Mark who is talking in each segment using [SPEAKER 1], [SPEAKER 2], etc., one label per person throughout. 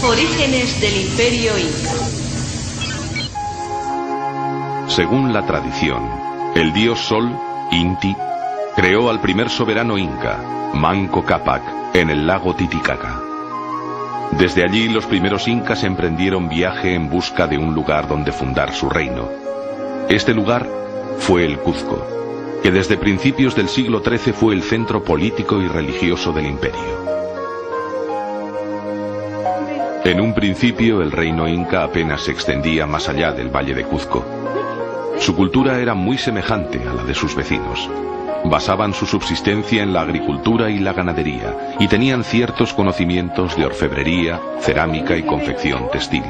[SPEAKER 1] Orígenes del Imperio Inca.
[SPEAKER 2] Según la tradición, el dios Sol, Inti, creó al primer soberano inca, Manco Cápac, en el lago Titicaca. Desde allí los primeros incas emprendieron viaje en busca de un lugar donde fundar su reino. Este lugar fue el Cuzco, que desde principios del siglo XIII fue el centro político y religioso del imperio. En un principio el reino inca apenas se extendía más allá del valle de Cuzco. Su cultura era muy semejante a la de sus vecinos. Basaban su subsistencia en la agricultura y la ganadería, y tenían ciertos conocimientos de orfebrería, cerámica y confección textil.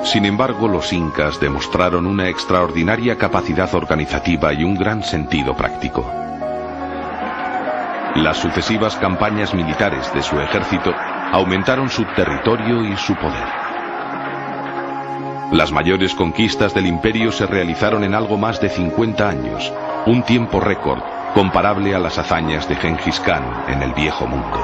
[SPEAKER 2] Sin embargo, los incas demostraron una extraordinaria capacidad organizativa y un gran sentido práctico. Las sucesivas campañas militares de su ejército aumentaron su territorio y su poder. Las mayores conquistas del imperio se realizaron en algo más de 50 años, un tiempo récord comparable a las hazañas de Gengis Khan en el Viejo Mundo.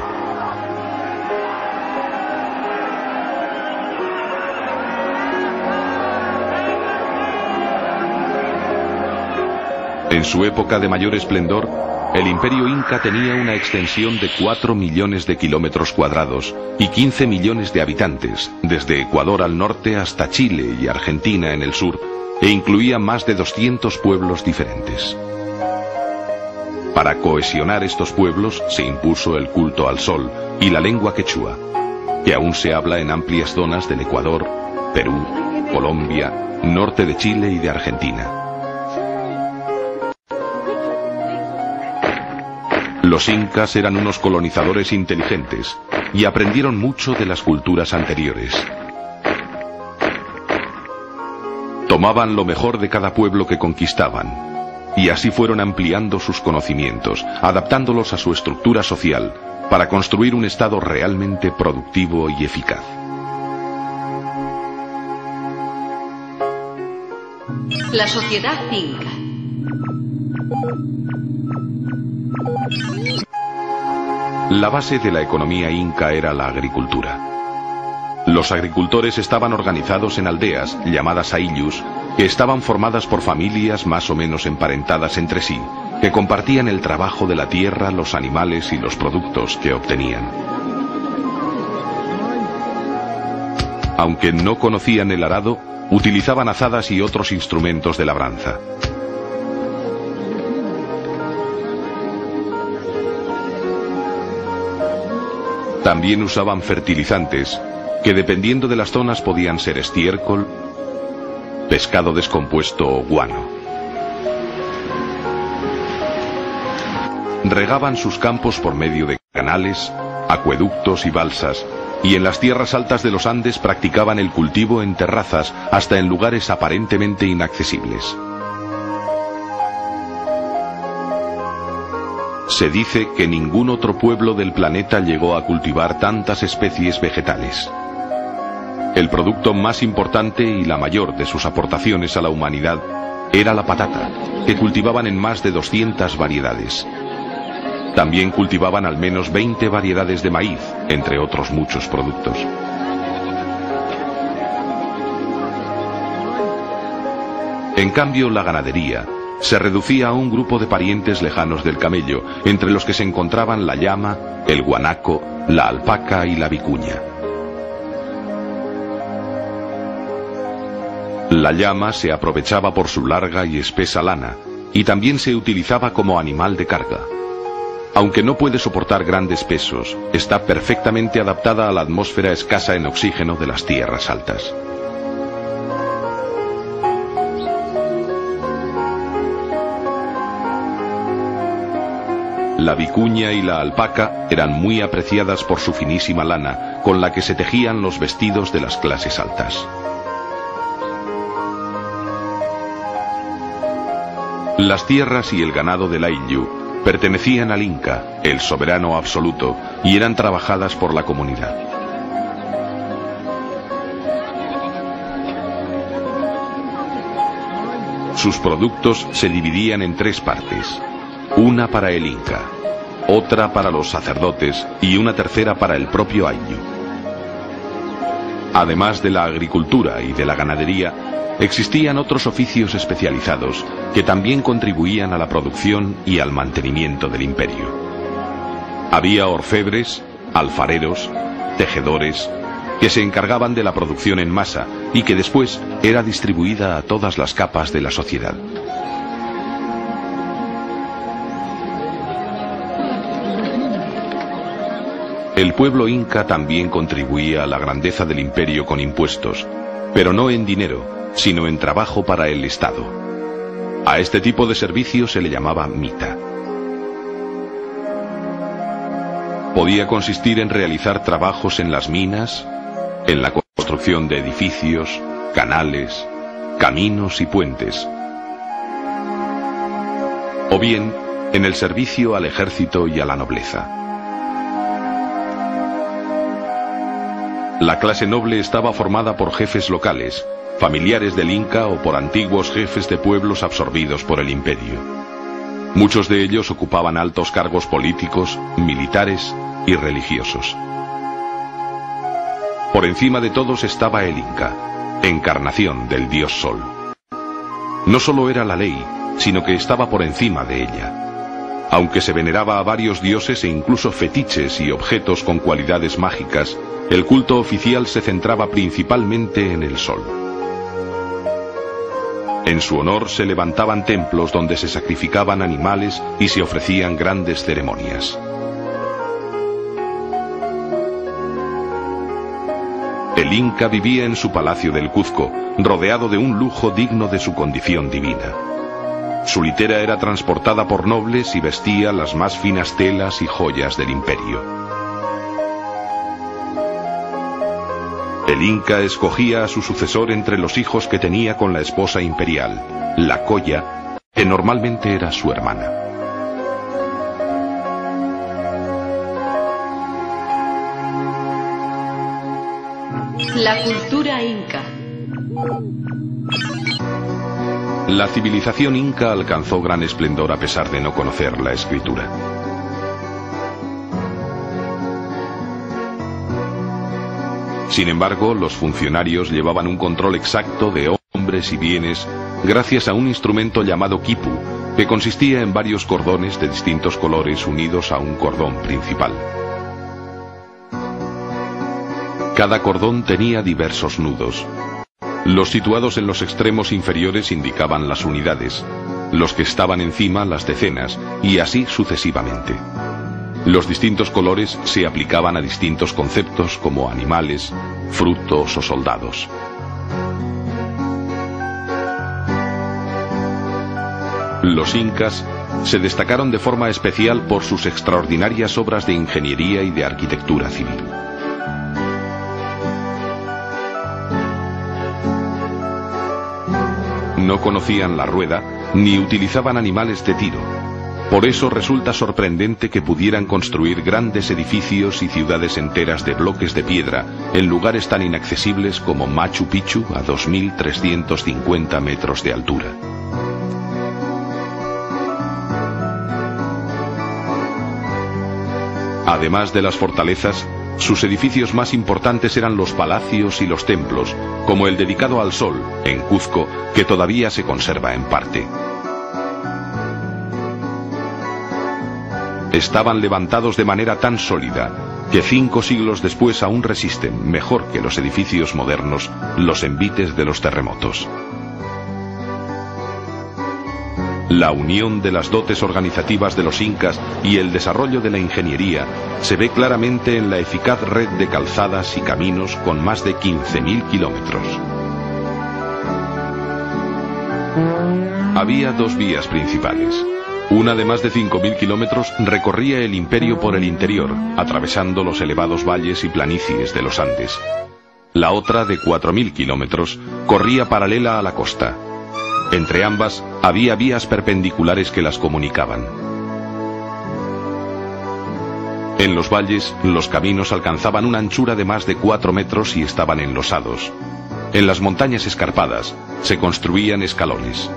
[SPEAKER 2] En su época de mayor esplendor, el imperio inca tenía una extensión de 4 millones de kilómetros cuadrados y 15 millones de habitantes, desde Ecuador al norte hasta Chile y Argentina en el sur, e incluía más de 200 pueblos diferentes. Para cohesionar estos pueblos se impuso el culto al sol y la lengua quechua, que aún se habla en amplias zonas del Ecuador, Perú, Colombia, norte de Chile y de Argentina. Los incas eran unos colonizadores inteligentes y aprendieron mucho de las culturas anteriores. Tomaban lo mejor de cada pueblo que conquistaban, y así fueron ampliando sus conocimientos, adaptándolos a su estructura social, para construir un estado realmente productivo y eficaz.
[SPEAKER 1] La sociedad inca.
[SPEAKER 2] La base de la economía inca era la agricultura. Los agricultores estaban organizados en aldeas, llamadas aylus, que estaban formadas por familias más o menos emparentadas entre sí, que compartían el trabajo de la tierra, los animales y los productos que obtenían. Aunque no conocían el arado, utilizaban azadas y otros instrumentos de labranza. También usaban fertilizantes, que dependiendo de las zonas podían ser estiércol, pescado descompuesto o guano. Regaban sus campos por medio de canales, acueductos y balsas, y en las tierras altas de los Andes practicaban el cultivo en terrazas hasta en lugares aparentemente inaccesibles. Se dice que ningún otro pueblo del planeta llegó a cultivar tantas especies vegetales. El producto más importante y la mayor de sus aportaciones a la humanidad era la patata, que cultivaban en más de 200 variedades. También cultivaban al menos 20 variedades de maíz, entre otros muchos productos. En cambio, la ganadería se reducía a un grupo de parientes lejanos del camello, entre los que se encontraban la llama, el guanaco, la alpaca y la vicuña. La llama se aprovechaba por su larga y espesa lana, y también se utilizaba como animal de carga. Aunque no puede soportar grandes pesos, está perfectamente adaptada a la atmósfera escasa en oxígeno de las tierras altas. La vicuña y la alpaca eran muy apreciadas por su finísima lana, con la que se tejían los vestidos de las clases altas. Las tierras y el ganado del ayllu pertenecían al Inca, el soberano absoluto, y eran trabajadas por la comunidad. Sus productos se dividían en tres partes: una para el Inca, otra para los sacerdotes y una tercera para el propio ayllu. Además de la agricultura y de la ganadería, existían otros oficios especializados que también contribuían a la producción y al mantenimiento del imperio. Había orfebres, alfareros, tejedores, que se encargaban de la producción en masa y que después era distribuida a todas las capas de la sociedad. El pueblo inca también contribuía a la grandeza del imperio con impuestos, pero no en dinero, sino en trabajo para el Estado. A este tipo de servicio se le llamaba mita. Podía consistir en realizar trabajos en las minas, en la construcción de edificios, canales, caminos y puentes, o bien en el servicio al ejército y a la nobleza. La clase noble estaba formada por jefes locales, familiares del Inca o por antiguos jefes de pueblos absorbidos por el imperio. Muchos de ellos ocupaban altos cargos políticos, militares y religiosos. Por encima de todos estaba el Inca, encarnación del dios Sol. No solo era la ley, sino que estaba por encima de ella. Aunque se veneraba a varios dioses e incluso fetiches y objetos con cualidades mágicas, el culto oficial se centraba principalmente en el sol. En su honor se levantaban templos donde se sacrificaban animales y se ofrecían grandes ceremonias. El Inca vivía en su palacio del Cuzco, rodeado de un lujo digno de su condición divina. Su litera era transportada por nobles y vestía las más finas telas y joyas del imperio. El Inca escogía a su sucesor entre los hijos que tenía con la esposa imperial, la Colla, que normalmente era su hermana.
[SPEAKER 1] La cultura inca.
[SPEAKER 2] La civilización inca alcanzó gran esplendor a pesar de no conocer la escritura. Sin embargo, los funcionarios llevaban un control exacto de hombres y bienes gracias a un instrumento llamado quipu, que consistía en varios cordones de distintos colores unidos a un cordón principal. Cada cordón tenía diversos nudos. Los situados en los extremos inferiores indicaban las unidades, los que estaban encima las decenas, y así sucesivamente. Los distintos colores se aplicaban a distintos conceptos como animales, frutos o soldados. Los incas se destacaron de forma especial por sus extraordinarias obras de ingeniería y de arquitectura civil. No conocían la rueda ni utilizaban animales de tiro. Por eso resulta sorprendente que pudieran construir grandes edificios y ciudades enteras de bloques de piedra en lugares tan inaccesibles como Machu Picchu a 2.350 metros de altura. Además de las fortalezas, sus edificios más importantes eran los palacios y los templos, como el dedicado al sol, en Cuzco, que todavía se conserva en parte. Estaban levantados de manera tan sólida que 5 siglos después aún resisten, mejor que los edificios modernos, los envites de los terremotos. La unión de las dotes organizativas de los incas y el desarrollo de la ingeniería se ve claramente en la eficaz red de calzadas y caminos con más de 15.000 kilómetros. Había 2 vías principales. Una de más de 5.000 kilómetros recorría el imperio por el interior, atravesando los elevados valles y planicies de los Andes. La otra, de 4.000 kilómetros, corría paralela a la costa. Entre ambas había vías perpendiculares que las comunicaban. En los valles, los caminos alcanzaban una anchura de más de 4 metros y estaban enlosados. En las montañas escarpadas se construían escalones.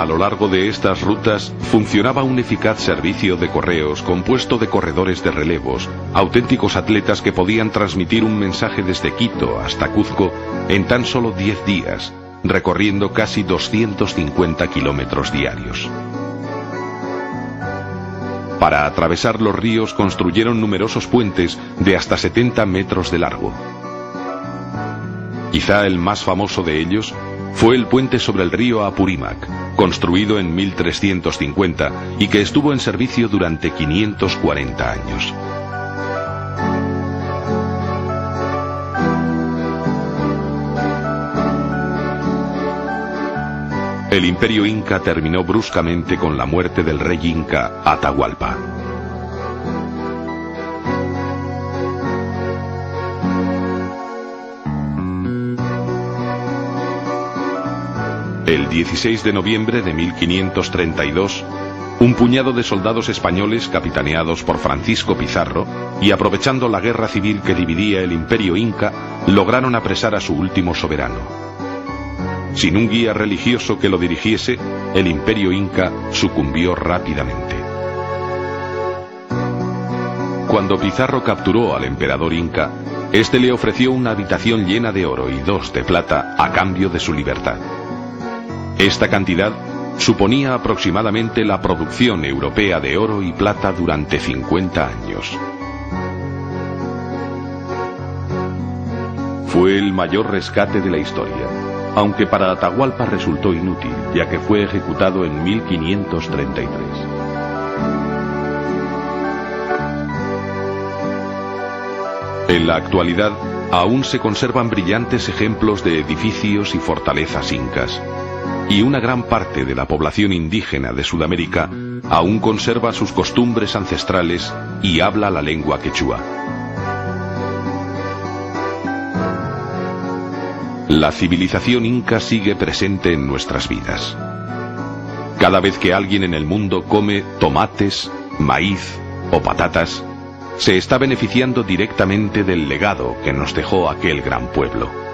[SPEAKER 2] A lo largo de estas rutas funcionaba un eficaz servicio de correos compuesto de corredores de relevos, auténticos atletas que podían transmitir un mensaje desde Quito hasta Cuzco en tan solo 10 días, recorriendo casi 250 kilómetros diarios. Para atravesar los ríos construyeron numerosos puentes de hasta 70 metros de largo. Quizá el más famoso de ellos fue el puente sobre el río Apurímac, construido en 1350 y que estuvo en servicio durante 540 años. El imperio inca terminó bruscamente con la muerte del rey inca Atahualpa. El 16 de noviembre de 1532, un puñado de soldados españoles capitaneados por Francisco Pizarro y aprovechando la guerra civil que dividía el imperio inca, lograron apresar a su último soberano. Sin un guía religioso que lo dirigiese, el imperio inca sucumbió rápidamente. Cuando Pizarro capturó al emperador inca, este le ofreció una habitación llena de oro y 2 de plata a cambio de su libertad. Esta cantidad suponía aproximadamente la producción europea de oro y plata durante 50 años. Fue el mayor rescate de la historia, aunque para Atahualpa resultó inútil, ya que fue ejecutado en 1533. En la actualidad, aún se conservan brillantes ejemplos de edificios y fortalezas incas, y una gran parte de la población indígena de Sudamérica aún conserva sus costumbres ancestrales y habla la lengua quechua. La civilización inca sigue presente en nuestras vidas. Cada vez que alguien en el mundo come tomates, maíz o patatas, se está beneficiando directamente del legado que nos dejó aquel gran pueblo.